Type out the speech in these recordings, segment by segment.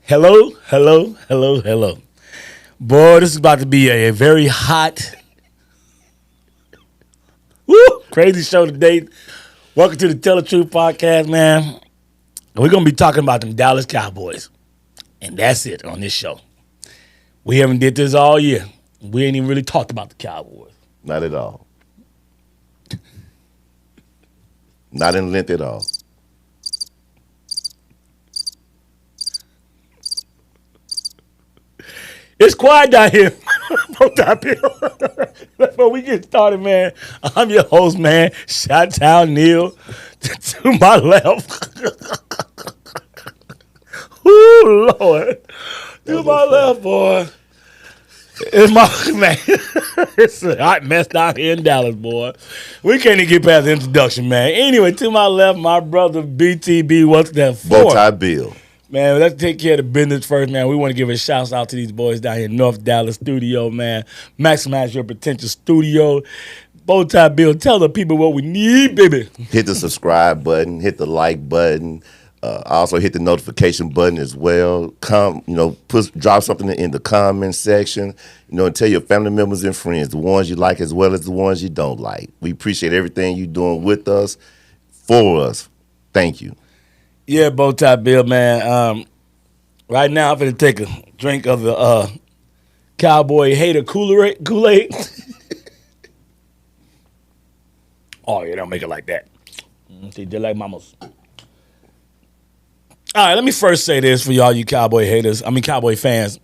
Hello, hello, hello, hello. Boy, this is about to be a very hot, crazy show today. Welcome to the Tell the Truth podcast, man. We're going to be talking about them Dallas Cowboys. And that's it on this show. We haven't did this all year. We ain't even really talked about the Cowboys. Not at all. Not in length at all. It's quiet down here. Before we get started, man, I'm your host, man. Shout out Neil to my left. Ooh, Lord. To my left, boy. It's my man. It's a hot mess down here in Dallas, boy. We can't even get past the introduction, man. Anyway, to my left, my brother BTB. What's that for? Bowtie Bill. Man, let's take care of the business first, man. We want to give a shout out to these boys down here in North Dallas studio, man. Maximize your potential studio. Bowtie Bill, tell the people what we need, baby. Hit the subscribe button. Hit the like button. Also hit the notification button as well. Drop something in the comment section. And tell your family members and friends, the ones you like as well as the ones you don't like. We appreciate everything you're doing with us, for us. Thank you. Yeah, Bowtie Bill, man. Right now, I'm going to take a drink of the Cowboy Hater Kool-Aid. Oh, yeah, don't make it like that. See, just like mamas. All right, let me first say this for y'all, you Cowboy haters. Cowboy fans.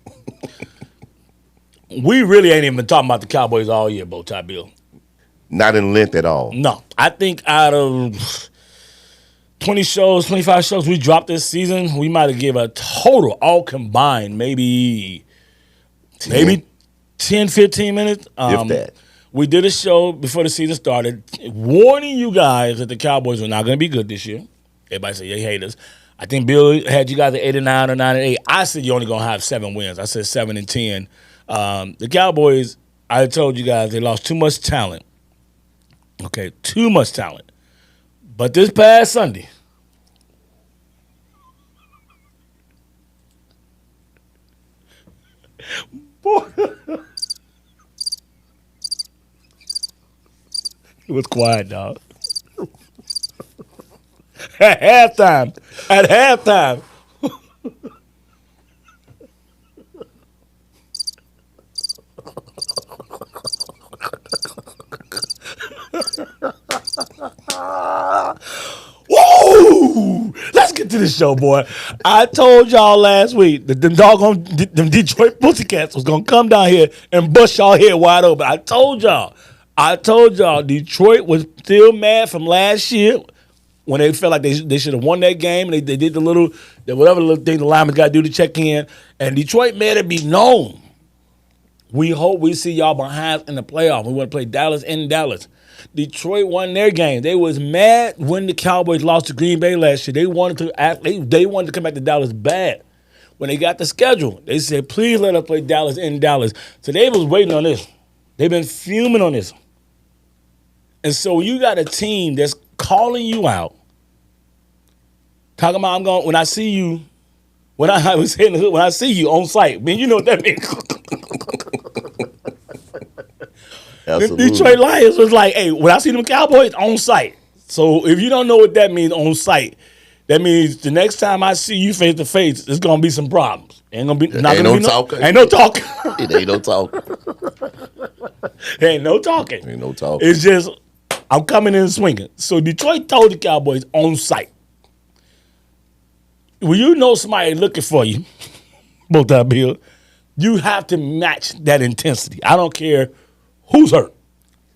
We really ain't even been talking about the Cowboys all year, Bowtie Bill. Not in length at all. No. I think out of 20 shows, 25 shows we dropped this season, we might have given a total, all combined, maybe 10, 15 minutes. If that. We did a show before the season started warning you guys that the Cowboys were not going to be good this year. Everybody say, they hate us. I think Bill had you guys at 8-9 or 9-8. I said you're only going to have 7 wins. I said 7-10. The Cowboys, I told you guys, they lost too much talent. Okay, too much talent. But this past Sunday, boy, it was quiet, dog. At halftime. Whoa! Let's get to the show, boy. I told y'all last week that them Detroit Pussycats was gonna come down here and bust y'all head wide open. I told y'all Detroit was still mad from last year when they felt like they should have won that game, and they did whatever little thing the linemen got to do to check in, and Detroit made it be known. We hope we see y'all behind in the playoff. We want to play Dallas in Dallas. Detroit won their game. They was mad when the Cowboys lost to Green Bay last year. They wanted to come back to Dallas bad. When they got the schedule, they said, please let us play Dallas in Dallas. So they was waiting on this. They've been fuming on this. And so you got a team that's calling you out, talking about when I see you on site. Man, you know what that means. The Detroit Lions was like, hey, when I see them Cowboys, on site. So if you don't know what that means, on site, that means the next time I see you face to face, there's gonna be some problems. Ain't no talking. Ain't no talking. It ain't no talking. There ain't no talking. Ain't no talking. It's just I'm coming in and swinging. So Detroit told the Cowboys on site. When you know somebody looking for you, Bowtie Bill, you have to match that intensity. I don't care who's hurt.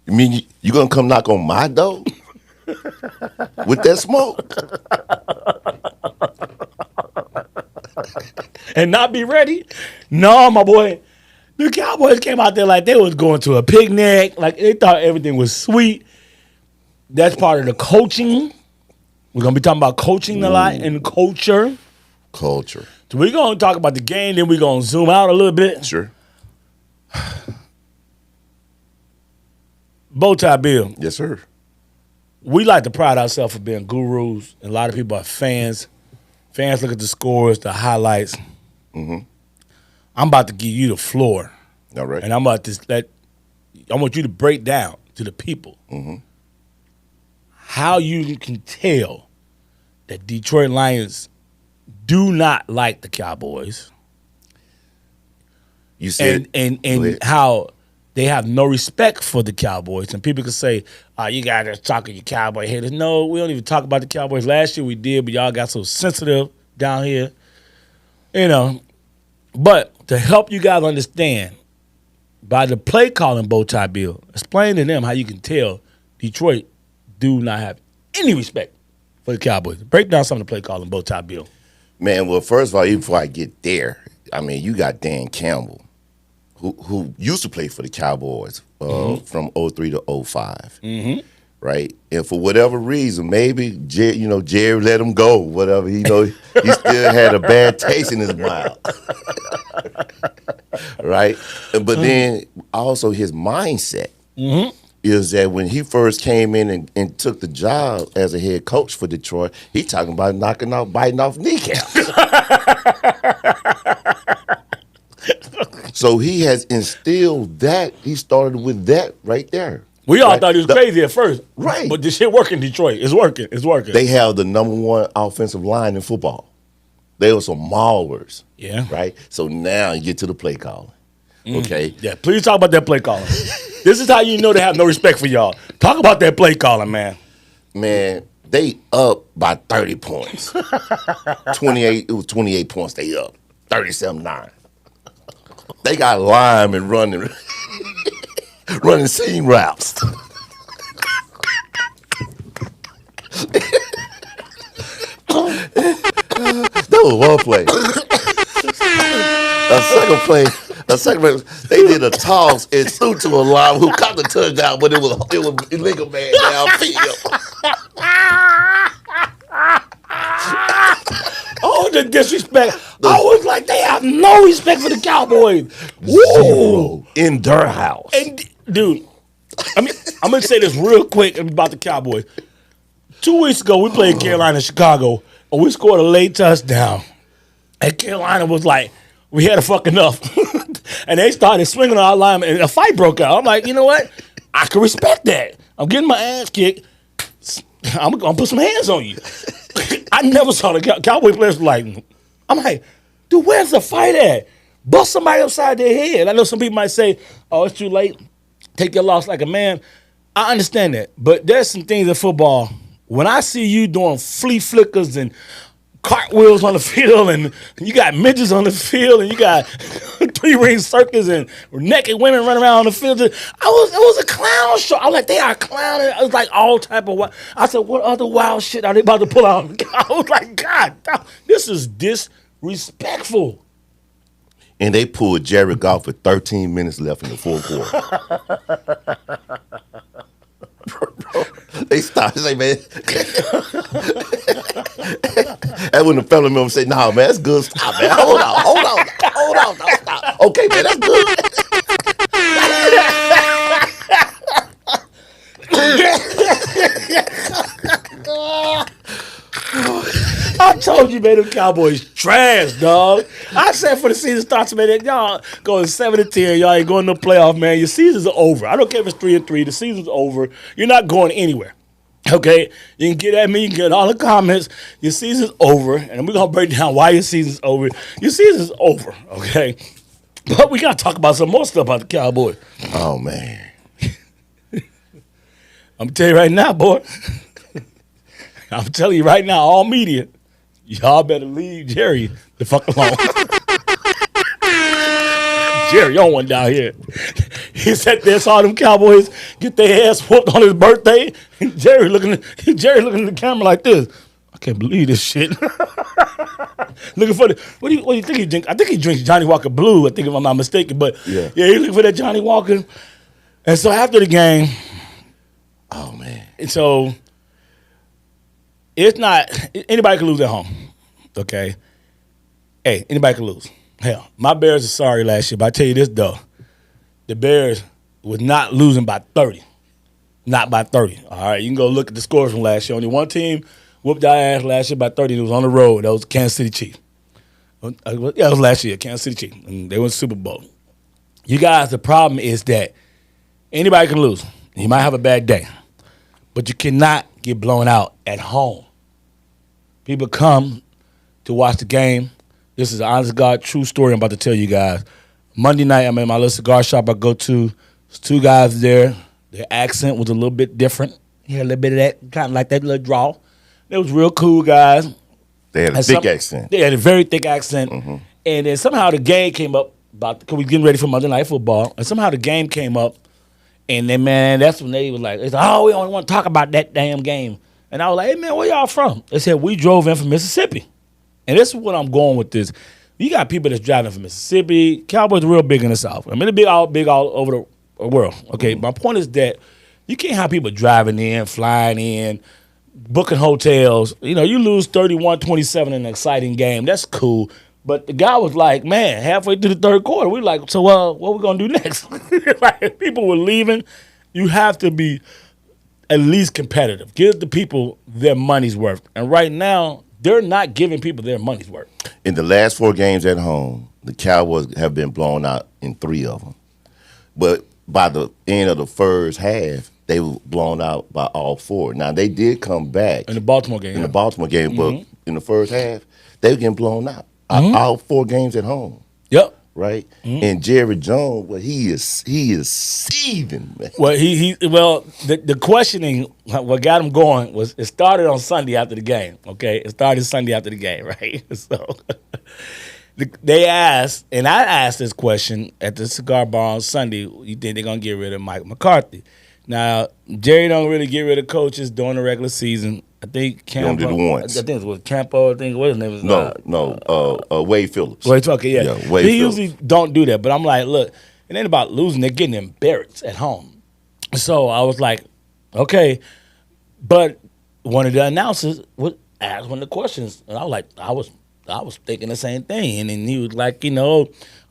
You mean you gonna come knock on my door with that smoke and not be ready? No, my boy. The Cowboys came out there like they was going to a picnic, like they thought everything was sweet. That's part of the coaching. We're going to be talking about coaching a lot and culture. Culture. So we're going to talk about the game, then we're going to zoom out a little bit. Sure. Bowtie Bill. Yes, sir. We like to pride ourselves for being gurus, and a lot of people are fans. Fans look at the scores, the highlights. I'm about to give you the floor, All right. and I want you to break down to the people how you can tell that Detroit Lions do not like the Cowboys, You said and how they have no respect for the Cowboys. And people can say, "Oh, you guys are talking your Cowboy haters." No, we don't even talk about the Cowboys. Last year we did, but y'all got so sensitive down here, But to help you guys understand, by the play calling, Bow Tie Bill, explain to them how you can tell Detroit do not have any respect for the Cowboys. Break down some of the play calling, Bow Tie Bill. Man, well, first of all, even before I get there, I mean, you got Dan Campbell, who used to play for the Cowboys from 03 to 05, right? And for whatever reason, maybe Jerry let him go, whatever. He still had a bad taste in his mouth, right? But then also his mindset is that when he first came in and took the job as a head coach for Detroit, he talking about biting off kneecaps. So he has instilled that. He started with that right there. We all thought he was crazy at first. Right. But this shit working in Detroit. It's working. It's working. They have the #1 offensive line in football. They were some maulers. Yeah. Right? So now you get to the play calling. Okay? Yeah, please talk about that play calling. This is how you know they have no respect for y'all. Talk about that play calling, man. Man, they up by 30 points. 28, it was 28 points they up. 37-9. They got linemen running seam routes. That was one play. A second play, they did a toss and threw to a line who caught the touchdown, but it was illegal man downfield. Oh, the disrespect. I was like, they have no respect for the Cowboys. Zero in their house. And, dude, I'm going to say this real quick about the Cowboys. 2 weeks ago, we played Carolina in Chicago, and we scored a late touchdown. And Carolina was like, we had a fuck enough. And they started swinging on our linemen, and a fight broke out. I'm like, you know what? I can respect that. I'm getting my ass kicked. I'm going to put some hands on you. I never saw the Cowboy players like, I'm like, dude, where's the fight at? Bust somebody upside their head. I know some people might say, oh, it's too late. Take your loss like a man. I understand that. But there's some things in football. When I see you doing flea flickers and cartwheels on the field, and you got midgets on the field, and you got three-ring circus and naked women running around on the field, it was a clown show. I was like, they are clowning. It was like all type of wild. I said, what other wild shit are they about to pull out? I was like, God, this is disrespectful. And they pulled Jared Goff with 13 minutes left in the fourth quarter. Bro, they stopped and say, man. And when the fellow member say, nah, man, that's good. Stop, man. Hold on. Don't stop. Okay, man, that's good. I told you, man, them Cowboys trash, dog. I said for the season starts, man, y'all going 7-10, y'all ain't going to the playoff, man. Your season's over. I don't care if it's 3-3. The season's over. You're not going anywhere. Okay? You can get at me. You can get all the comments. Your season's over, and we're going to break down why your season's over. Your season's over, okay? But we got to talk about some more stuff about the Cowboys. Oh, man. I'm going to tell you right now, boy. I'm telling you right now, all media, y'all better leave Jerry the fuck alone. Jerry on one down here. He sat there, saw them Cowboys get their ass whooped on his birthday. And Jerry looking at the camera like this. I can't believe this shit. Looking for what do you think he drinks? I think he drinks Johnny Walker Blue, I think if I'm not mistaken. But yeah, he's looking for that Johnny Walker. And so after the game, oh man. And so it's not, anybody can lose at home, okay? Hey, anybody can lose. Hell, my Bears are sorry last year, but I tell you this, though. The Bears was not losing by 30. Not by 30, all right? You can go look at the scores from last year. Only one team whooped our ass last year by 30, and it was on the road. That was the Kansas City Chiefs, Yeah, it was last year, Kansas City Chiefs, and they won the Super Bowl. You guys, the problem is that anybody can lose. You might have a bad day, but you cannot get blown out at home. People come to watch the game. This is an honest to God true story I'm about to tell you guys. Monday night, I'm in my little cigar shop I go to. There's two guys there. Their accent was a little bit different. He had a little bit of that, kind of like that little drawl. They was real cool guys. They had a thick accent. They had a very thick accent. Mm-hmm. And then somehow the game came up because we getting ready for Monday Night Football. And somehow the game came up. And then, man, that's when they was like, they said, oh, we only want to talk about that damn game. And I was like, hey, man, where y'all from? They said, we drove in from Mississippi. And this is what I'm going with this. You got people that's driving from Mississippi. Cowboys are real big in the South. I mean, they're big all over the world. Okay, my point is that you can't have people driving in, flying in, booking hotels. You know, you lose 31-27 in an exciting game. That's cool. But the guy was like, man, halfway through the third quarter, we were like, so what are we going to do next? Like, people were leaving. You have to be at least competitive. Give the people their money's worth. And right now, they're not giving people their money's worth. In the last 4 games at home, the Cowboys have been blown out in 3 of them. But by the end of the first half, they were blown out by all 4. Now, they did come back. In the Baltimore game. But in the first half, they were getting blown out. All 4 games at home. Yep. Right? And Jerry Jones, well, he is seething, man. Well, the questioning, what got him going was it started on Sunday after the game, okay? It started Sunday after the game, right? So they asked, and I asked this question at the cigar bar on Sunday, you think they're going to get rid of Mike McCarthy? Now, Jerry don't really get rid of coaches during the regular season. I think Campo. He only did it once. I think it was Campo. I think what his name was. Wade Phillips. Wade, okay, yeah. Wade he Phillips. usually don't do that, but I'm like, look, it ain't about losing. They're getting embarrassed at home. So I was like, okay, but one of the announcers would ask one of the questions, and I was like, I was thinking the same thing, and then he was like,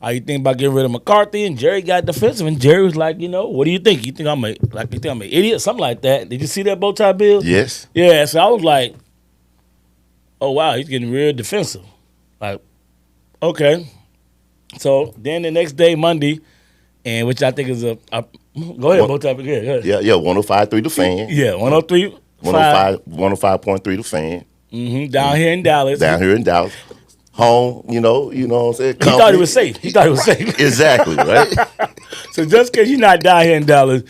are you thinking about getting rid of McCarthy? And Jerry got defensive, and Jerry was like, what do you think? You think I'm an idiot? Something like that. Did you see that bow tie, Bill? Yes. Yeah. So I was like, oh wow, he's getting real defensive. Like, okay. So then the next day, Monday, and which I think is a go ahead, bow tie. Yeah. Yeah. 105.3 The Fan. Yeah, 103. 105.3 The Fan. Mm-hmm. Down here in Dallas. Home, you know what I'm saying? He thought he was safe. Exactly, right? So just because you're not down here in Dallas,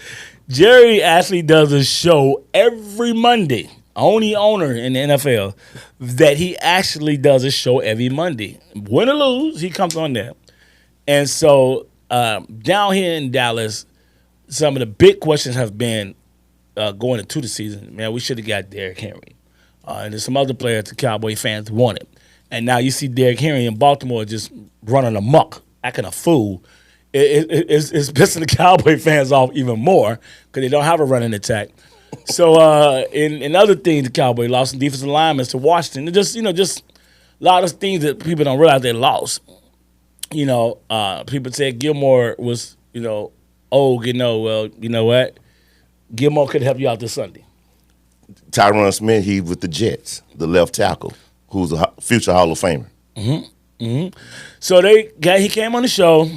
Jerry actually does a show every Monday. Only owner in the NFL that he actually does a show every Monday. Win or lose, he comes on there. And so down here in Dallas, some of the big questions have been going into the season. Man, we should have got Derrick Henry. And there's some other players the Cowboy fans wanted. And now you see Derrick Henry in Baltimore just running amok, acting a fool. It's pissing the Cowboy fans off even more because they don't have a running attack. So in other things, the Cowboy lost some defensive linemen to Washington. Just a lot of things that people don't realize they lost. People said Gilmore was old. Well, you know what? Gilmore could help you out this Sunday. Tyron Smith, he with the Jets, the left tackle, who's a future Hall of Famer. Mm-hmm. Mm-hmm. So he came on the show,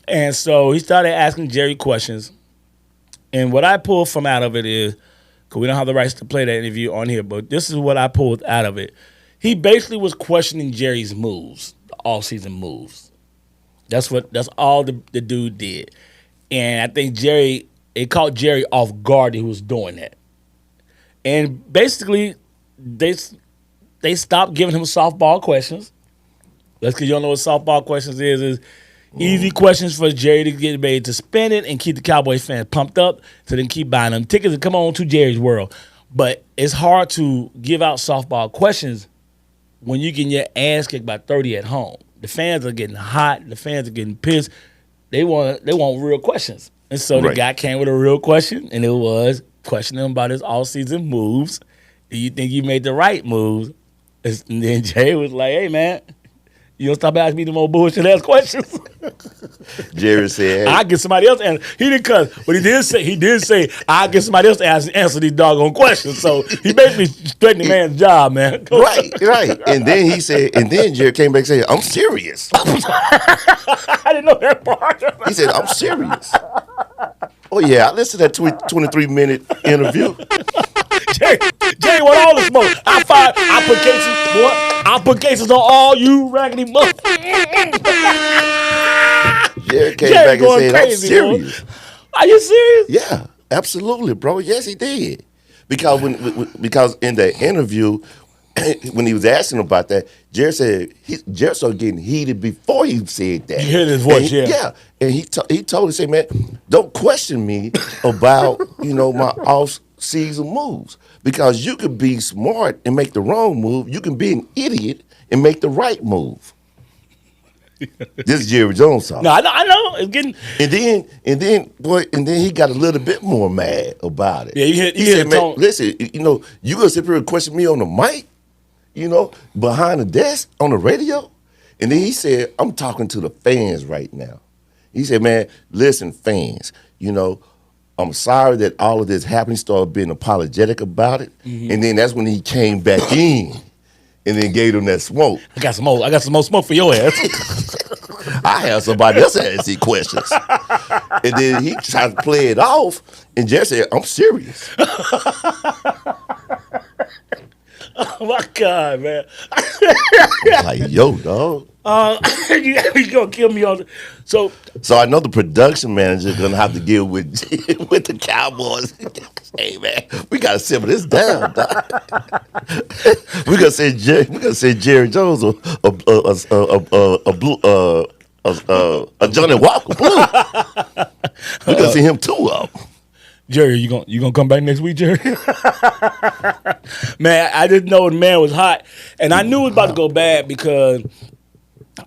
and so he started asking Jerry questions. And what I pulled from out of it is, because we don't have the rights to play that interview on here, but this is what I pulled out of it. He basically was questioning Jerry's moves, the all-season moves. That's all the dude did. And I think it caught Jerry off guard that he was doing that. And basically, they stopped giving him softball questions. That's because you don't know what softball questions is easy questions for Jerry to get ready to spend it and keep the Cowboys fans pumped up so they can keep buying them tickets and come on to Jerry's world. But it's hard to give out softball questions when you're getting your ass kicked by 30 at home. The fans are getting hot. The fans are getting pissed. They want real questions. And so the guy came with a real question, and it was questioning him about his all-season moves. Do you think you made the right moves? And then Jay was like, hey, man, You don't stop asking me the more bullshit ass questions. Jerry said, I get somebody else to answer. He didn't cuss, but he did say I get somebody else to answer these doggone questions. So he basically straightened the man's job, man. right. And then Jerry came back and said, I'm serious. I didn't know that part. He said, I'm serious. Oh, yeah, I listened to that 23-minute interview. Jay want all the smoke. I put cases, boy. I put cases on all you raggedy motherfuckers. Jerry came back and said, I'm serious. Boy. Are you serious? Yeah, absolutely, bro. Yes, he did. Because because in the interview, when he was asking about that, Jerry said Jerry started getting heated before he said that. You hear his voice, Yeah. And he told him, say, man, don't question me about my off-season moves, because you could be smart and make the wrong move. You can be an idiot and make the right move. This is Jerry Jones talking. No, I know. It's getting. And then he got a little bit more mad about it. Yeah, he said, man, listen, you gonna sit here and question me on the mic, behind the desk on the radio? And then he said, I'm talking to the fans right now. He said, man, listen, fans, I'm sorry that all of this happened. He started being apologetic about it. Mm-hmm. And then that's when he came back in and then gave them that smoke. I got some more smoke for your ass. I have somebody else asking questions. And then he tried to play it off, and Jerry said, I'm serious. Oh, my God, man. Like, yo, dog. You gonna kill me on the... So I know the production manager is gonna have to deal with the Cowboys. Hey, man, we gotta simmer this down, dog. We're gonna say Jerry Jones a Johnny Walker Blue. We're gonna see him two of them. Jerry, you gonna come back next week, Jerry? Man, I didn't know the man was hot, and I knew it was about to go bad because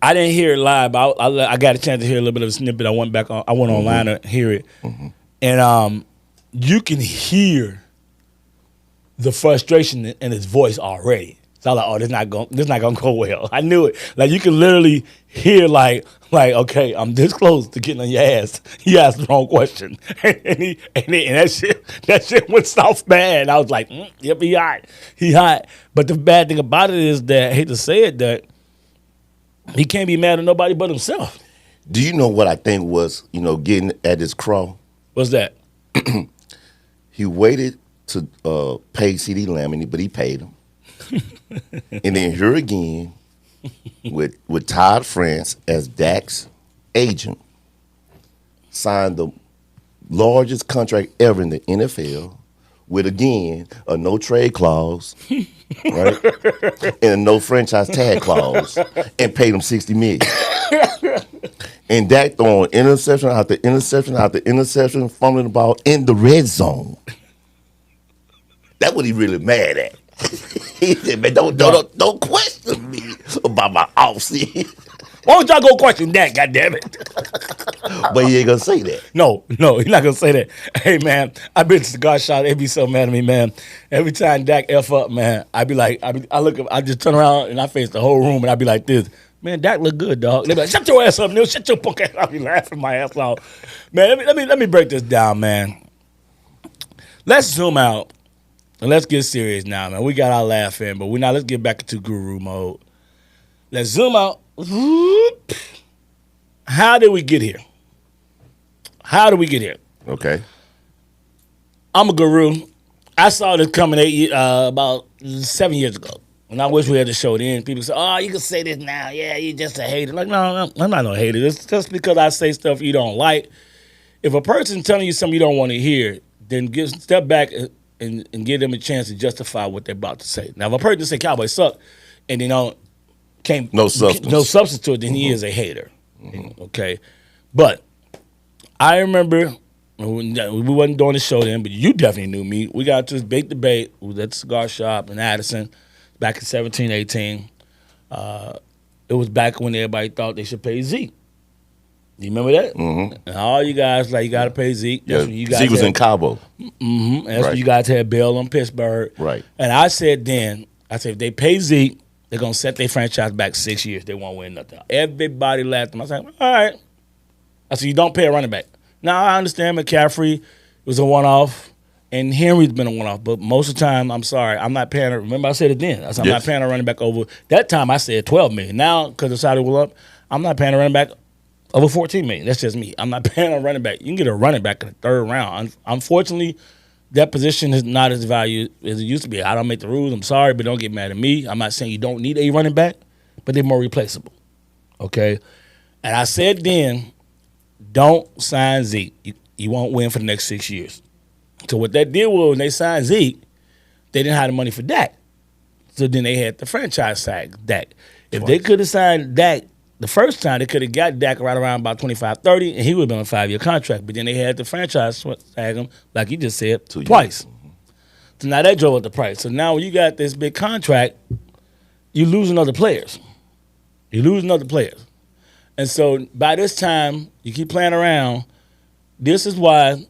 I didn't hear it live. But I got a chance to hear a little bit of a snippet. I went online to hear it, and you can hear the frustration in his voice already. So I was like, oh, this not gonna go well. I knew it. Like, you can literally hear like, okay, I'm this close to getting on your ass. He asked the wrong question, and that shit went south bad. I was like, yep, he hot. But the bad thing about it is that, I hate to say it, that he can't be mad at nobody but himself. Do you know what I think was, getting at his craw? What's that? He waited to pay CD Lamb, but he paid him. And then here again with Todd France as Dak's agent, signed the largest contract ever in the NFL with, again, a no trade clause, right? And a no franchise tag clause, and paid him $60 million. And Dak throwing interception after interception after interception, fumbling the ball in the red zone. That's what he really mad at. He said, man, don't question me about my offseason. Why don't y'all go question that, goddammit? But he ain't gonna say that. No, he's not gonna say that. Hey, man, I've been to cigar shop. They be so mad at me, man. Every time Dak F up, man, I just turn around and I face the whole room and I be like this. Man, Dak look good, dog. They be like, shut your ass up, Neil. Shut your punk ass up. I be laughing my ass off. Man, let me break this down, man. Let's zoom out. And let's get serious now, man. We got our laugh in, but let's get back into guru mode. Let's zoom out. How did we get here? Okay. I'm a guru. I saw this coming about 7 years ago. And I wish we had the show then. People say, oh, you can say this now. Yeah, you're just a hater. Like, no, I'm not no hater. It's just because I say stuff you don't like. If a person's telling you something you don't want to hear, then step back and give them a chance to justify what they're about to say. Now, if a person say Cowboys suck, and no substance to it, then he is a hater. Mm-hmm. Okay, but I remember we wasn't doing the show then, but you definitely knew me. We got to this big debate. We was at the cigar shop in Addison back in 17, 18. It was back when everybody thought they should pay Zeke. You remember that? Mm-hmm. And all you guys you got to pay Zeke. That's when you guys Zeke was in Cabo. Mm-hmm. That's when you guys had bail on Pittsburgh. Right. And I said if they pay Zeke, they're going to set their franchise back 6 years. They won't win nothing. Everybody laughed at them. I was like, all right. I said, you don't pay a running back. Now, I understand McCaffrey was a one-off, and Henry's been a one-off. But most of the time, I'm sorry, I'm not paying. Remember, I said it then. I said, I'm not paying a running back over. That time, I said $12 million. Now, because the salary went up, I'm not paying a running back over $14 million. That's just me. I'm not paying a running back. You can get a running back in the third round. Unfortunately, that position is not as valued as it used to be. I don't make the rules. I'm sorry, but don't get mad at me. I'm not saying you don't need a running back, but they're more replaceable. Okay? And I said then, don't sign Zeke. You won't win for the next 6 years. So what that did was when they signed Zeke, they didn't have the money for Dak. So then they had the franchise tag Dak. If they could have signed Dak the first time, they could have got Dak right around about 25, 30, and he would have been on a 5-year contract. But then they had the franchise tag him, like you just said, twice. So now that drove up the price. So now when you got this big contract, you losing other players. You're losing other players. And so by this time, you keep playing around. This is why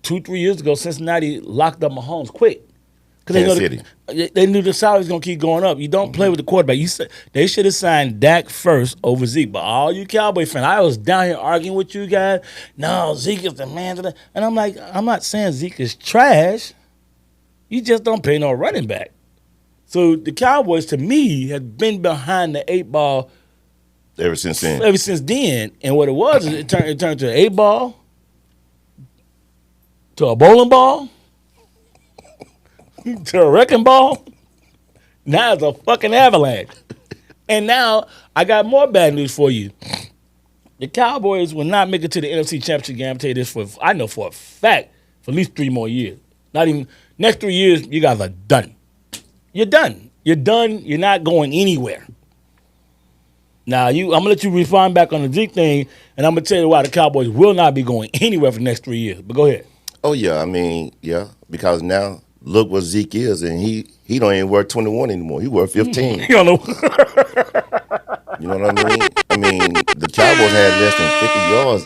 2-3 years ago, Cincinnati locked up Mahomes quick. Because they knew the salary was going to keep going up. You don't play with the quarterback. They should have signed Dak first over Zeke. But all you Cowboy fans, I was down here arguing with you guys. No, Zeke is the man. And I'm like, I'm not saying Zeke is trash. You just don't pay no running back. So the Cowboys, to me, have been behind the 8-ball ever since then. And what it was is it turned to an 8-ball, to a bowling ball, to a wrecking ball. Now it's a fucking avalanche. And now I got more bad news for you. The Cowboys will not make it to the NFC Championship game. I'll tell you this I know for a fact, for at least 3 more years. Not even next 3 years, you guys are done. You're done. You're done. You're not going anywhere. Now, I'm going to let you refine back on the Zeke thing, and I'm going to tell you why the Cowboys will not be going anywhere for the next 3 years. But go ahead. Oh, yeah. I mean, yeah, because now look what Zeke is, and he don't even worth 21 anymore. He worth 15. You don't know. You know what I mean? I mean, the Cowboys had less than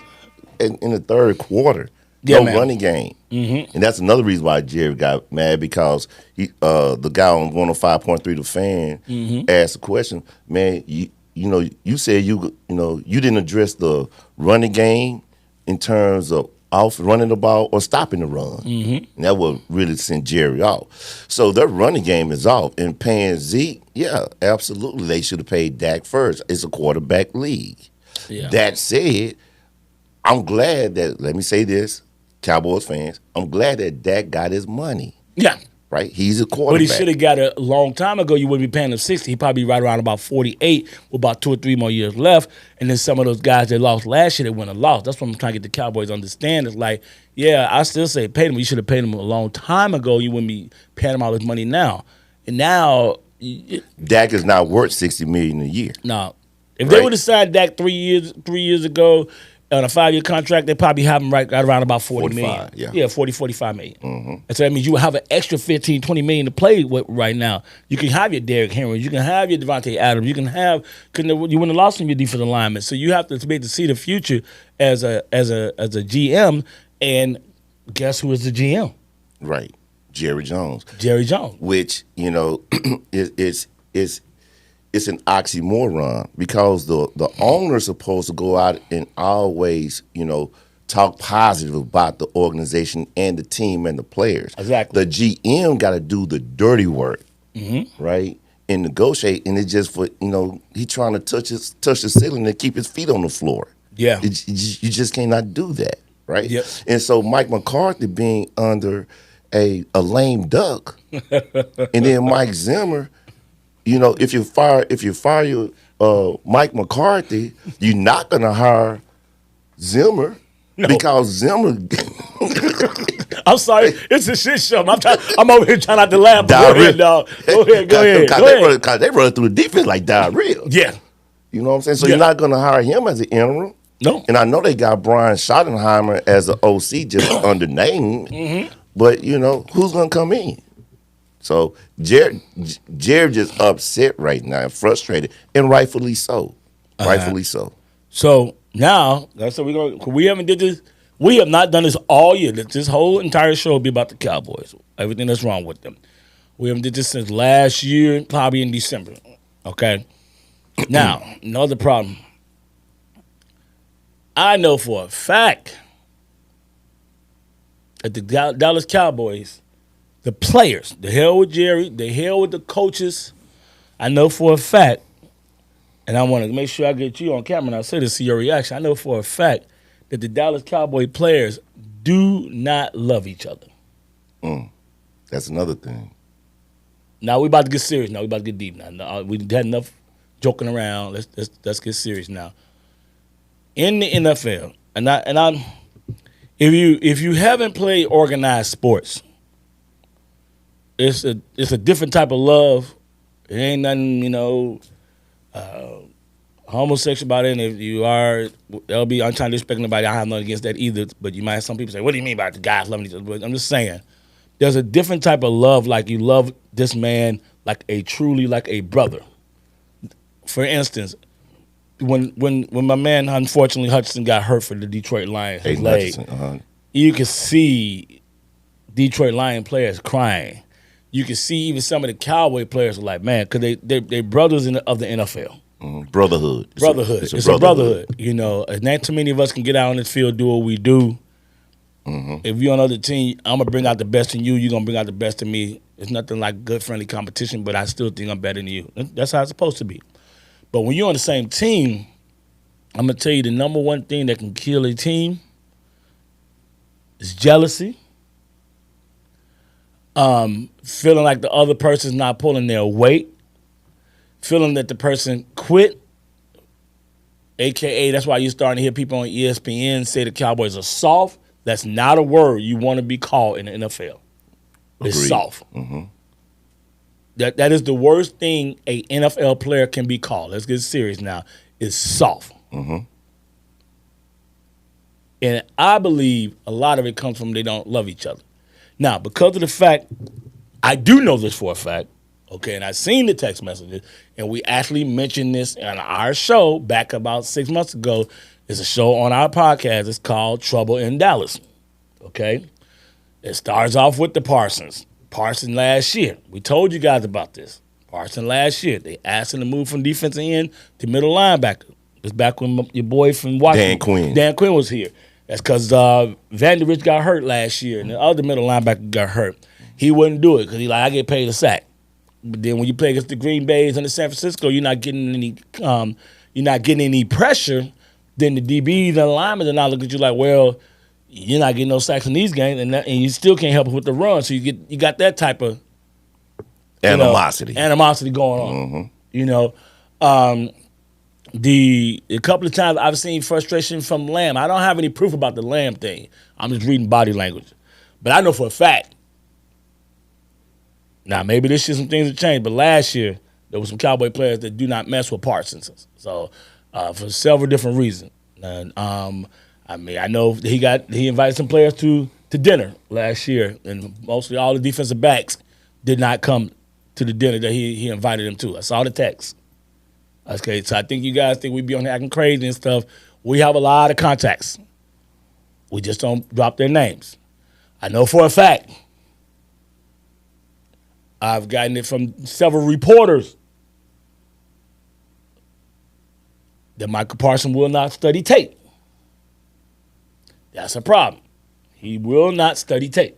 50 yards in the third quarter. Yeah, no running game. Mm-hmm. And that's another reason why Jerry got mad, because the guy on 105.3 The Fan asked a question, man, you said you didn't address the running game in terms of off running the ball or stopping the run. Mm-hmm. And that would really send Jerry off. So their running game is off. And paying Zeke, yeah, absolutely. They should have paid Dak first. It's a quarterback league. Yeah. That said, I'm glad that, let me say this, Cowboys fans, I'm glad that Dak got his money. Yeah. Right? He's a quarterback. But he should have got it a long time ago. You wouldn't be paying him 60. He'd probably be right around about 48 with about 2 or 3 more years left. And then some of those guys that lost last year, they wouldn't have lost. That's what I'm trying to get the Cowboys to understand. It's like, yeah, I still say pay him. You should have paid him a long time ago. You wouldn't be paying him all his money now. And now Dak is not worth $60 million a year. No. If they would have signed Dak 3 years ago on a 5-year contract, they probably have him right around about 40 million. Yeah, 40, 45 million. Mm-hmm. And so that means you will have an extra 15, 20 million to play with right now. You can have your Derrick Henry. You can have your Devontae Adams. You can have, you wouldn't have lost some of your defensive linemen. So you have to be able to see the future as a GM. And guess who is the GM? Right. Jerry Jones. Which, it's an oxymoron, because the owner's supposed to go out and always, talk positive about the organization and the team and the players. Exactly. The GM got to do the dirty work, right, and negotiate. And it's just for, he trying to touch the ceiling and keep his feet on the floor. Yeah. You just cannot do that, right? Yep. And so Mike McCarthy being under a lame duck, and then Mike Zimmer. If you fire Mike McCarthy, you're not gonna hire Zimmer because Zimmer. I'm sorry, it's a shit show. I'm over here trying not to laugh. Go ahead, dog. Go ahead. Because they run through the defense like diarrhea. Yeah. You know what I'm saying? So you're not gonna hire him as an interim. No. And I know they got Brian Schottenheimer as an OC just under name. Mm-hmm. But who's gonna come in? So Jared just upset right now, frustrated, and rightfully so. Rightfully so. So now that's what we haven't did this. We have not done this all year. This whole entire show will be about the Cowboys. Everything that's wrong with them. We haven't did this since last year, probably in December. Okay. Now, another problem. I know for a fact that the Dallas Cowboys, the players, the hell with Jerry, the hell with the coaches, I know for a fact, and I want to make sure I get you on camera and I say this to see your reaction. I know for a fact that the Dallas Cowboy players do not love each other. That's another thing. Now we about to get serious. Now we about to get deep. Now we had enough joking around. Let's get serious now. In the NFL, if you haven't played organized sports, it's a different type of love. It ain't nothing homosexual about it. And if you are, LB, I'm trying to disrespect nobody. I have nothing against that either. But you might have some people say, "What do you mean by the guys loving each other?" But I'm just saying, there's a different type of love. Like you love this man like a brother. For instance, when my man unfortunately Hutchinson got hurt for the Detroit Lions, his leg, you could see Detroit Lion players crying. You could see even some of the Cowboy players are like, man, because they brothers of the NFL. Brotherhood. It's a brotherhood. You know, and not too many of us can get out on this field, do what we do. If you're on another team, I'm gonna bring out the best in you. You're gonna bring out the best in me. It's nothing like good friendly competition, but I still think I'm better than you. That's how it's supposed to be. But when you're on the same team, I'm gonna tell you the number one thing that can kill a team is jealousy. Feeling like the other person's not pulling their weight. Feeling that the person quit. AKA, that's why you're starting to hear people on ESPN say the Cowboys are soft. That's not a word you want to be called in the NFL. It's Agreed. soft. That is the worst thing a NFL player can be called. Let's get serious now. It's soft. And I believe a lot of it comes from they don't love each other. Now, because of the fact, I do know this for a fact, okay, and I've seen the text messages, and we actually mentioned this on our show back about 6 months ago. It's a show on our podcast. It's called Trouble in Dallas, okay? It starts off with the Parsons. Parsons last year. We told you guys about this. Parsons last year. They asked him to move from defensive end to middle linebacker. It's back when your boy from Washington, Dan Quinn was here. That's because Vanderbilt got hurt last year, and the other middle linebacker got hurt. He wouldn't do it because he I get paid a sack. But then when you play against the Green Bays and the San Francisco, you're not getting any pressure. Then the DBs and the linemen are not looking at you like, well, you're not getting no sacks in these games, and you still can't help it with the run. So you got that type of animosity going on. The couple of times I've seen frustration from Lamb. I don't have any proof about the Lamb thing. I'm just reading body language. But I know for a fact. Now, maybe this year some things have changed, but last year there were some Cowboy players that do not mess with Parsons. So for several different reasons. And I know he invited some players to dinner last year, and mostly all the defensive backs did not come to the dinner that he invited them to. I saw the text. Okay, so I think you guys think we be on here acting crazy and stuff. We have a lot of contacts. We just don't drop their names. I know for a fact. I've gotten it from several reporters that Michael Parsons will not study tape. That's a problem. He will not study tape.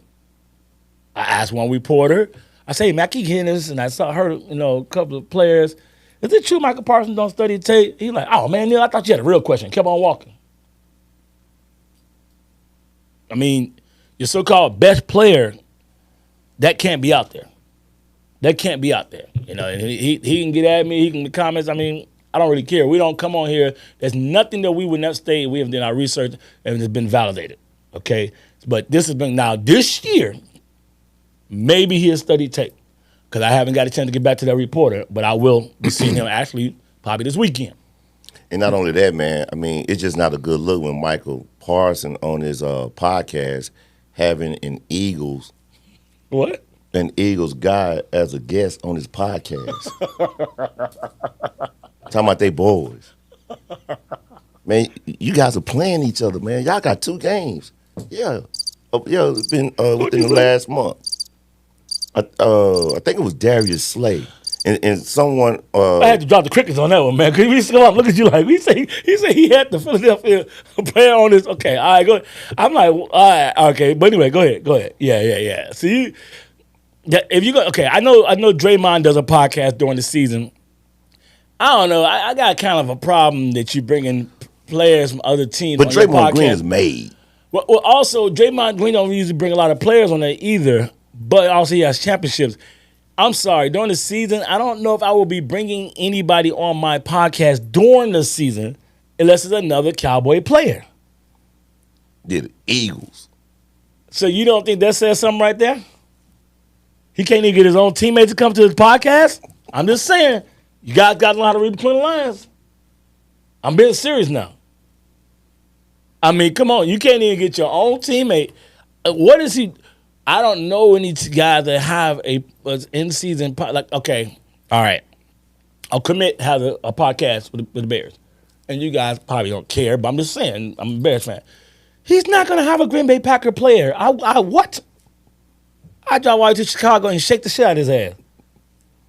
I asked one reporter, I say, man, I keep hearing this, and I heard a couple of players. Is it true Michael Parsons don't study tape? He's like, oh, man, Neil, I thought you had a real question. Kept on walking. I mean, your so-called best player, that can't be out there. That can't be out there. And he can get at me. He can make comments. I mean, I don't really care. We don't come on here. There's nothing that we would not say. We have done our research and it's been validated. Okay? But this has been, now this year, maybe he'll study tape. Because I haven't got a chance to get back to that reporter, but I will be seeing him actually probably this weekend. And not only that, man, I mean, it's just not a good look when Michael Parsons on his podcast having an Eagles guy as a guest on his podcast. Talking about they boys. Man, you guys are playing each other, man. Y'all got 2 games. Yeah. It's been within the last month. I think it was Darius Slay, and someone. I had to drop the crickets on that one, man. Cause we used to come up, look at you like he said he had the Philadelphia player on this. Okay, all right, go. I'm like, all right, okay, but anyway, go ahead. Yeah. See, yeah, if you go, okay, I know Draymond does a podcast during the season. I don't know. I got kind of a problem that you bringing players from other teams. But on your Draymond podcast. Green is made. Well, also Draymond Green don't usually bring a lot of players on there either. But also he has championships. I'm sorry, during the season, I don't know if I will be bringing anybody on my podcast during the season unless it's another Cowboy player. Did the Eagles. So you don't think that says something right there? He can't even get his own teammates to come to his podcast? I'm just saying, you guys got to know how to read between the lines. I'm being serious now. I mean, come on, you can't even get your own teammate. What is he? I don't know any guys that have a in-season like. Okay, all right, I'll commit have a podcast with the Bears, and you guys probably don't care, but I'm just saying I'm a Bears fan. He's not gonna have a Green Bay Packer player. I what? I drive out to Chicago and shake the shit out of his ass.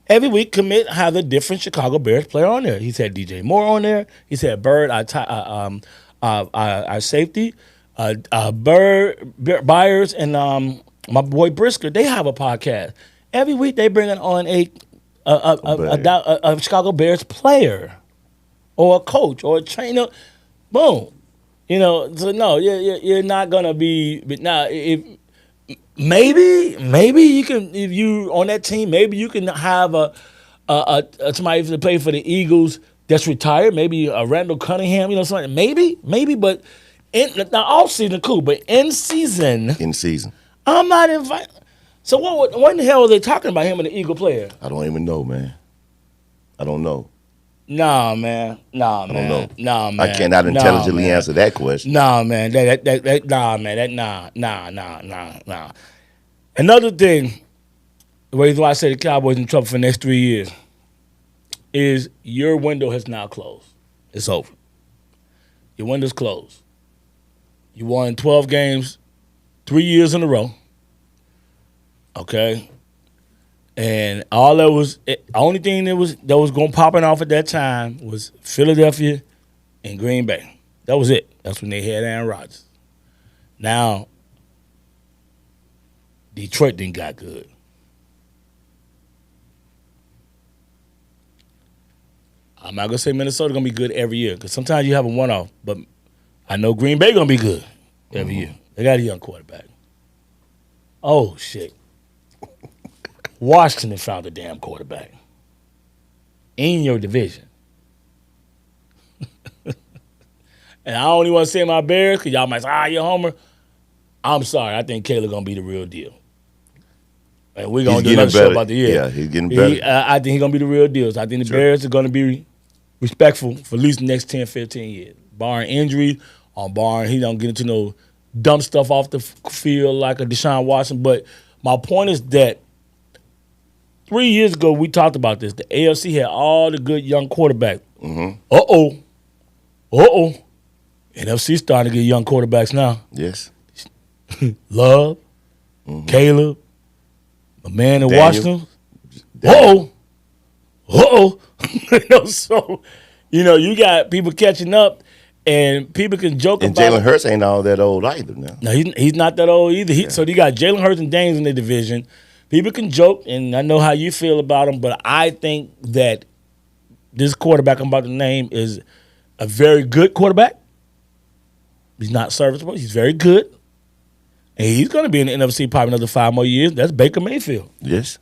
Every week, commit have a different Chicago Bears player on there. He's had DJ Moore on there. He's had Bird, our safety, Bird, Byers, and my boy Brisker. They have a podcast. Every week they bring on a Chicago Bears player or a coach or a trainer. Boom. You know, so no, you're not gonna be. But now, if maybe you can, if you on that team, maybe you can have a somebody to play for the Eagles that's retired. Maybe a Randall Cunningham, you know, something. Maybe, but now off season cool, but in season, I'm not invited. So what in the hell are they talking about him and the Eagle player? I don't even know, man. I don't know. Nah, man. I don't know. Nah, man. I cannot intelligently answer that question. Nah, man. Nah. Another thing, the reason why I say the Cowboys in trouble for the next 3 years is your window has now closed. It's over. Your window's closed. You won 12 games 3 years in a row. Okay? And all that was only thing that was going popping off at that time was Philadelphia and Green Bay. That was it. That's when they had Aaron Rodgers. Now, Detroit didn't got good. I'm not gonna say Minnesota gonna be good every year because sometimes you have a one-off, but I know Green Bay gonna be good every year. They got a young quarterback. Oh shit. Washington found a damn quarterback in your division. And I only want to say my Bears because y'all might say, you're a homer. I'm sorry. I think Caleb going to be the real deal. And we're going to do another show about the year. Yeah, he's getting better. I think he's going to be the real deal. So I think the Bears are going to be respectful for at least the next 10, 15 years. Barring injury, barring he don't get into no dumb stuff off the field like a Deshaun Watson. But my point is that 3 years ago, we talked about this. The AFC had all the good young quarterbacks. Uh-oh. NFC starting to get young quarterbacks now. Yes. Love, Caleb, a man in Washington. So, you got people catching up, and people can joke and about it. And Jalen Hurts ain't all that old either now. No, he's not that old either. So you got Jalen Hurts and Daniels in the division. People can joke, and I know how you feel about him, but I think that this quarterback I'm about to name is a very good quarterback. He's not serviceable. He's very good. And he's going to be in the NFC probably another 5 more years. That's Baker Mayfield. Yes.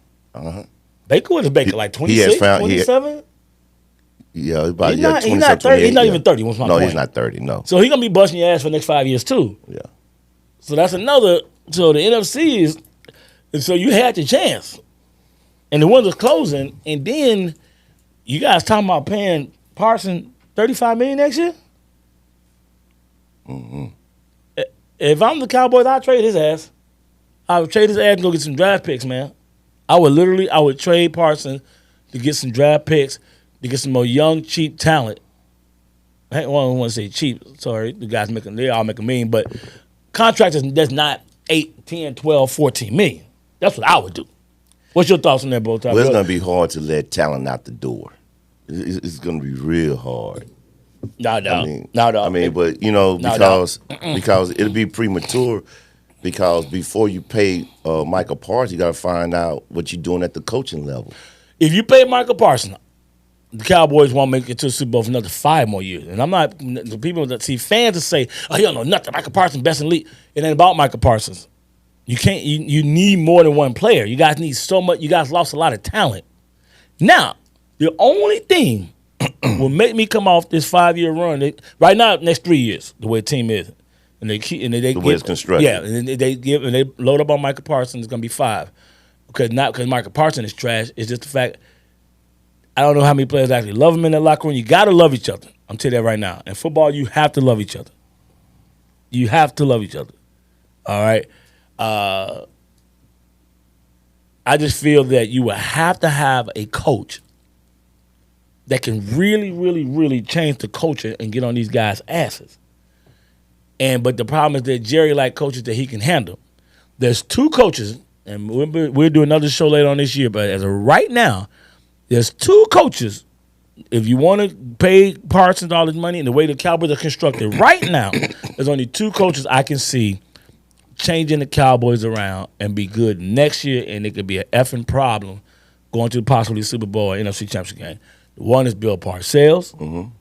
Baker was Baker, like 26, 27? Yeah, about he's not 30. He's not even 30. What's my point? No, he's not 30, no. So he's going to be busting your ass for the next 5 years, too. Yeah. So that's another. So the NFC is. And so you had your chance. And the window's closing. And then you guys talking about paying Parsons $35 million next year? If I'm the Cowboys, I'd trade his ass. I would trade his ass and go get some draft picks, man. I would trade Parsons to get some draft picks, to get some more young, cheap talent. I don't want to say cheap. Sorry, they all make a million. But contractors, that's not 8, 10, 12, 14 million. That's what I would do. What's your thoughts on that, Bo? Well, it's going to be hard to let talent out the door. It's going to be real hard. No. But because it'll be premature. Because before you pay Michael Parsons, you got to find out what you're doing at the coaching level. If you pay Michael Parsons, the Cowboys won't make it to the Super Bowl for another 5 more years. And I'm not the people that see fans that say, "Oh, he don't know nothing. Michael Parsons best in the league." It ain't about Michael Parsons. You can't. You need more than one player. You guys need so much. You guys lost a lot of talent. Now, the only thing will make me come off this 5-year run right now, next 3 years, the way the team is. And they way it's constructed. Yeah, and they load up on Michael Parsons. It's gonna be 5, not because Michael Parsons is trash. It's just the fact I don't know how many players actually love him in that locker room. You gotta love each other. I'm telling you that right now. In football, you have to love each other. You have to love each other. All right. I just feel that you will have to have a coach that can really, really, really change the culture and get on these guys' asses. But the problem is that Jerry like coaches that he can handle. There's 2 coaches, and we'll do another show later on this year, but as of right now, there's 2 coaches. If you want to pay Parsons all his money and the way the Cowboys are constructed right now, there's only 2 coaches I can see changing the Cowboys around and be good next year, and it could be an effing problem going to possibly Super Bowl or NFC Championship game. One is Bill Parcells,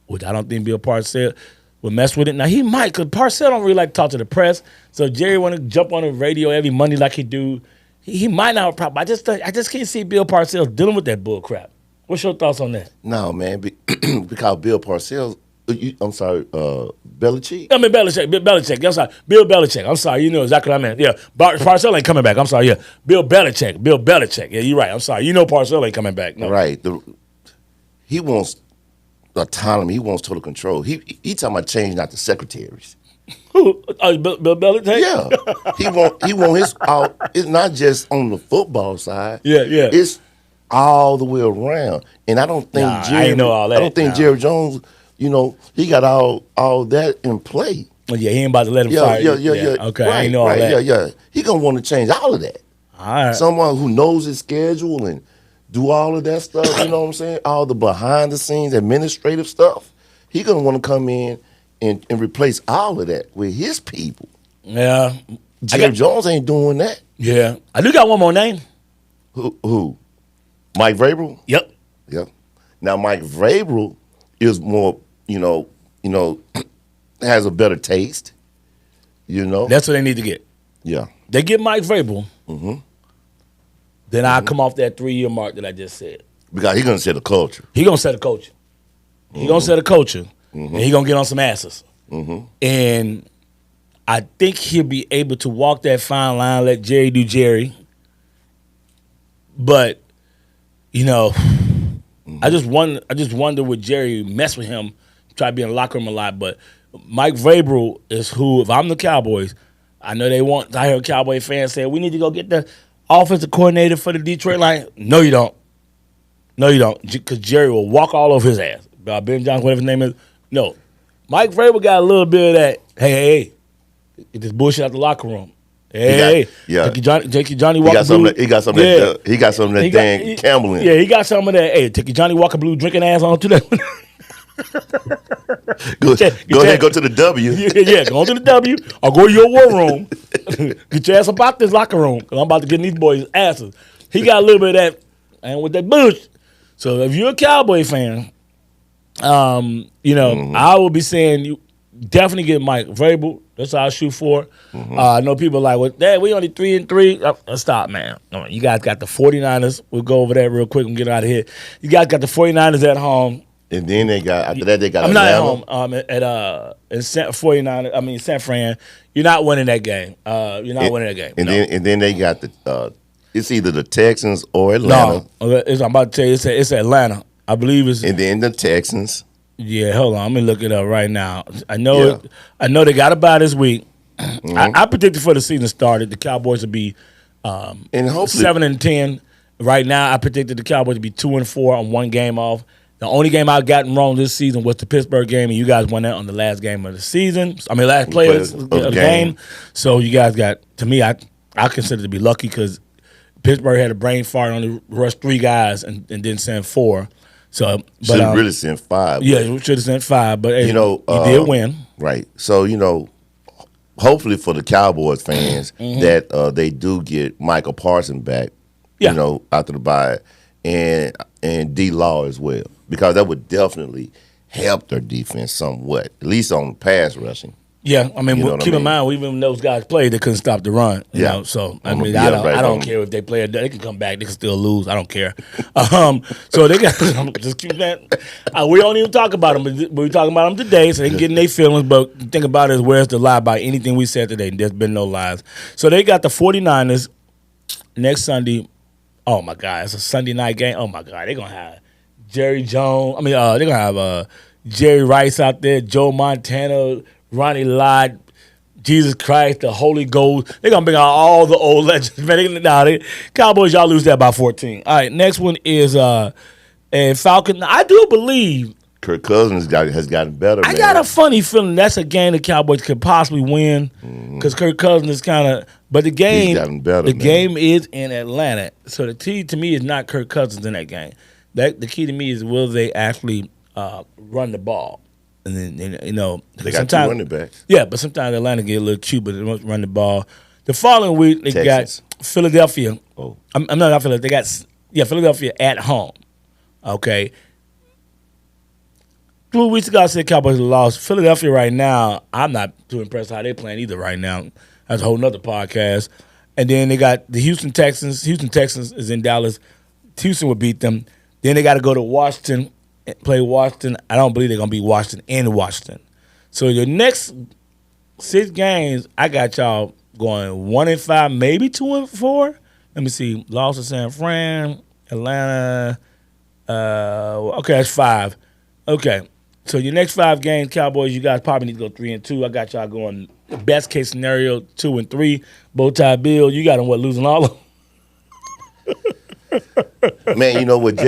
which I don't think Bill Parcells will mess with it. Now, he might, because Parcells don't really like to talk to the press. So Jerry want to jump on the radio every Monday like he do. He might not have a problem. I just can't see Bill Parcells dealing with that bull crap. What's your thoughts on that? No, man, because Bill Parcells, Belichick? I mean, Belichick. I'm sorry. Bill Belichick. I'm sorry. You know exactly what I meant. Yeah, Parcells ain't coming back. I'm sorry. Yeah, Bill Belichick. Yeah, you're right. I'm sorry. You know Parcells ain't coming back. No. Right. He wants autonomy. He wants total control. He talking about changing out the secretaries. Who? Bill Belichick? Yeah. he want his out. It's not just on the football side. Yeah. It's all the way around. And I don't think I ain't know all that. I don't think Jerry Jones, he got all that in play. Well, yeah, he ain't about to let him fire. Yeah. Okay, right, I ain't know all that. Yeah. He gonna want to change all of that. All right. Someone who knows his schedule and do all of that stuff, you know what I'm saying? All the behind the scenes administrative stuff. He gonna want to come in and replace all of that with his people. Yeah. Jerry Jones ain't doing that. Yeah. I do got one more name. Who? Mike Vrabel? Yep. Now Mike Vrabel is more, has a better taste. That's what they need to get. Yeah. They get Mike Vrabel. Then I come off that 3-year mark that I just said. Because he's gonna set a culture. He gonna set a culture. He gonna set a culture, and he gonna get on some asses. And I think he'll be able to walk that fine line, let Jerry do Jerry. But I just wonder would Jerry mess with him, try to be in the locker room a lot. But Mike Vrabel is who, if I'm the Cowboys, I know they want. I heard Cowboy fans say we need to go get the offensive coordinator for the Detroit Lions. No, you don't. Because Jerry will walk all over his ass. Ben Johnson, whatever his name is. No. Mike Vrabel got a little bit of that, hey, get this bullshit out the locker room. Hey, take your Johnny Walker Blue. He got some of that Dan Campbell in. Yeah, he got some of that. Hey, take your Johnny Walker Blue drinking ass on to that. Go ahead, go to the W. Yeah, go to the W or go to your war room. Get your ass up out this locker room because I'm about to get in these boys' asses. He got a little bit of that, and with that bush. So if you're a Cowboy fan, I will be saying you definitely get Mike Vrabel. That's what I'll shoot for. I know people are like, well, Dad, we only 3-3. Stop, man. No, you guys got the 49ers. We'll go over that real quick and get out of here. You guys got the 49ers at home. And then after that they got I'm Atlanta. not at home. In San Fran. You're not winning that game. You're not winning that game. And then they got it's either the Texans or Atlanta. No, I'm about to tell you, it's Atlanta. I believe it's. And then the Texans. Yeah, hold on. I'm gonna look it up right now. I know they got a bye this week. I predicted for the season started the Cowboys would be and hopefully 7-10. Right now, I predicted the Cowboys to be 2-4 on one game off. The only game I've gotten wrong this season was the Pittsburgh game, and you guys won that on the last game of the season. Last play of the game. So you guys got, to me, I consider it to be lucky because Pittsburgh had a brain fart, only rushed 3 guys and didn't send 4. So, should have really sent 5. Yeah, we should have sent 5. But hey, you know, you did win. Right. So hopefully for the Cowboys fans that they do get Michael Parsons back. Yeah. After the bye, and D Law as well, because that would definitely help their defense somewhat, at least on pass rushing. Yeah, I mean, keep in mind, even when those guys played, they couldn't stop the run. You know, so I mean, I don't care if they play. They can come back. They can still lose. I don't care. So they got just keep that. We don't even talk about them, but we're talking about them today, so they can get in their feelings. But the thing about it is, where's the lie about anything we said today? There's been no lies. So they got the 49ers next Sunday. Oh my God, it's a Sunday night game. Oh my God, they're gonna have Jerry Jones. I mean, they're gonna have Jerry Rice out there, Joe Montana, Ronnie Lott, Jesus Christ, the Holy Ghost. They're going to bring out all the old legends. Man, Cowboys, y'all lose that by 14. All right, next one is Falcon. I do believe Kirk Cousins has gotten better, man. I got a funny feeling that's a game the Cowboys could possibly win because Kirk Cousins is kind of – but the game, he's gotten better, game is in Atlanta. So the key to me is not Kirk Cousins in that game. The key to me is will they actually run the ball. And then they got 2 running backs. Yeah, but sometimes Atlanta get a little cute, but they won't run the ball. The following week they got Philadelphia. Oh, I'm not Philadelphia. They got Philadelphia at home. Okay. 2 weeks ago I said Cowboys lost. Philadelphia right now, I'm not too impressed how they're playing either right now. That's a whole nother podcast. And then they got the Houston Texans. Houston Texans is in Dallas. Houston will beat them. Then they got to go to Washington. Play Washington. I don't believe they're going to beat Washington in Washington. So your next 6 games, I got y'all going 1-5, maybe 2-4. Let me see. Loss to San Fran, Atlanta. Okay, that's 5. Okay. So your next 5 games, Cowboys, you guys probably need to go 3-2. I got y'all going best case scenario 2-3. Bow tie Bill, you got them losing all of them? Man, you know what,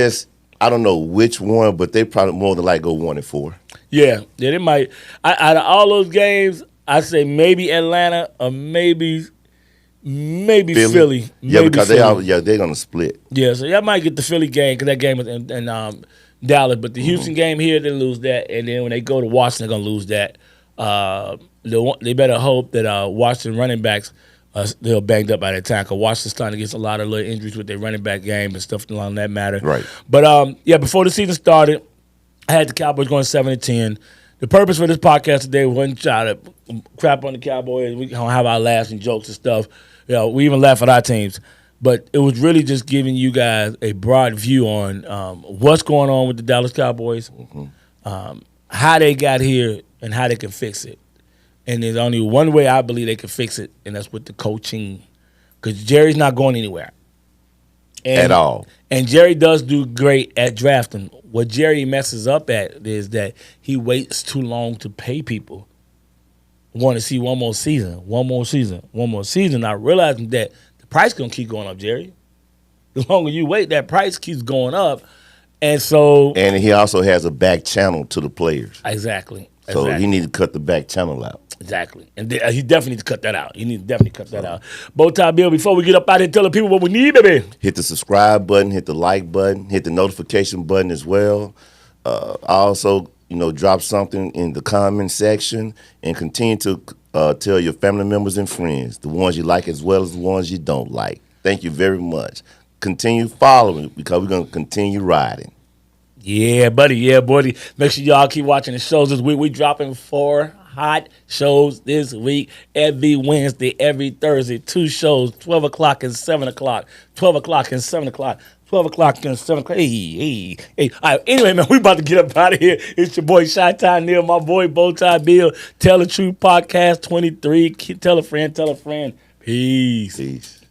I don't know which one, but they probably more than likely go 1-4. Yeah, they might. Out of all those games, I say maybe Atlanta or maybe Philly. Yeah, because they're gonna split. Yeah, so y'all might get the Philly game because that game is in Dallas, but the Houston game here they lose that, and then when they go to Washington, they're gonna lose that. They better hope that Washington running backs. They're banged up by that time because Washington's starting to get a lot of little injuries with their running back game and stuff along that matter. Right. But, before the season started, I had the Cowboys going 7-10. The purpose for this podcast today wasn't try to crap on the Cowboys. We don't have our laughs and jokes and stuff. We even laugh at our teams. But it was really just giving you guys a broad view on what's going on with the Dallas Cowboys, how they got here, and how they can fix it. And there's only one way I believe they can fix it, and that's with the coaching. Because Jerry's not going anywhere. At all. And Jerry does do great at drafting. What Jerry messes up at is that he waits too long to pay people. Want to see one more season, not realizing that the price going to keep going up, Jerry. The longer you wait, that price keeps going up. And he also has a back channel to the players. Exactly. So he needs to cut the back channel out. Exactly. And he definitely needs to cut that out. Bow tie Bill, before we get up out here, tell the people what we need, baby. Hit the subscribe button, hit the like button, hit the notification button as well. Also, drop something in the comment section and continue to tell your family members and friends, the ones you like as well as the ones you don't like. Thank you very much. Continue following because we're going to continue riding. Yeah, buddy. Yeah, buddy. Make sure y'all keep watching the shows this week. We dropping 4 hot shows this week every Wednesday, every Thursday. 2 shows, 12 o'clock and 7 o'clock. 12 o'clock and 7 o'clock. 12 o'clock and 7 o'clock. Hey. All right, anyway, man, we about to get up out of here. It's your boy Chi-Town Neil, my boy Bowtie Bill. Tell the Truth Podcast 23. Tell a friend. Peace.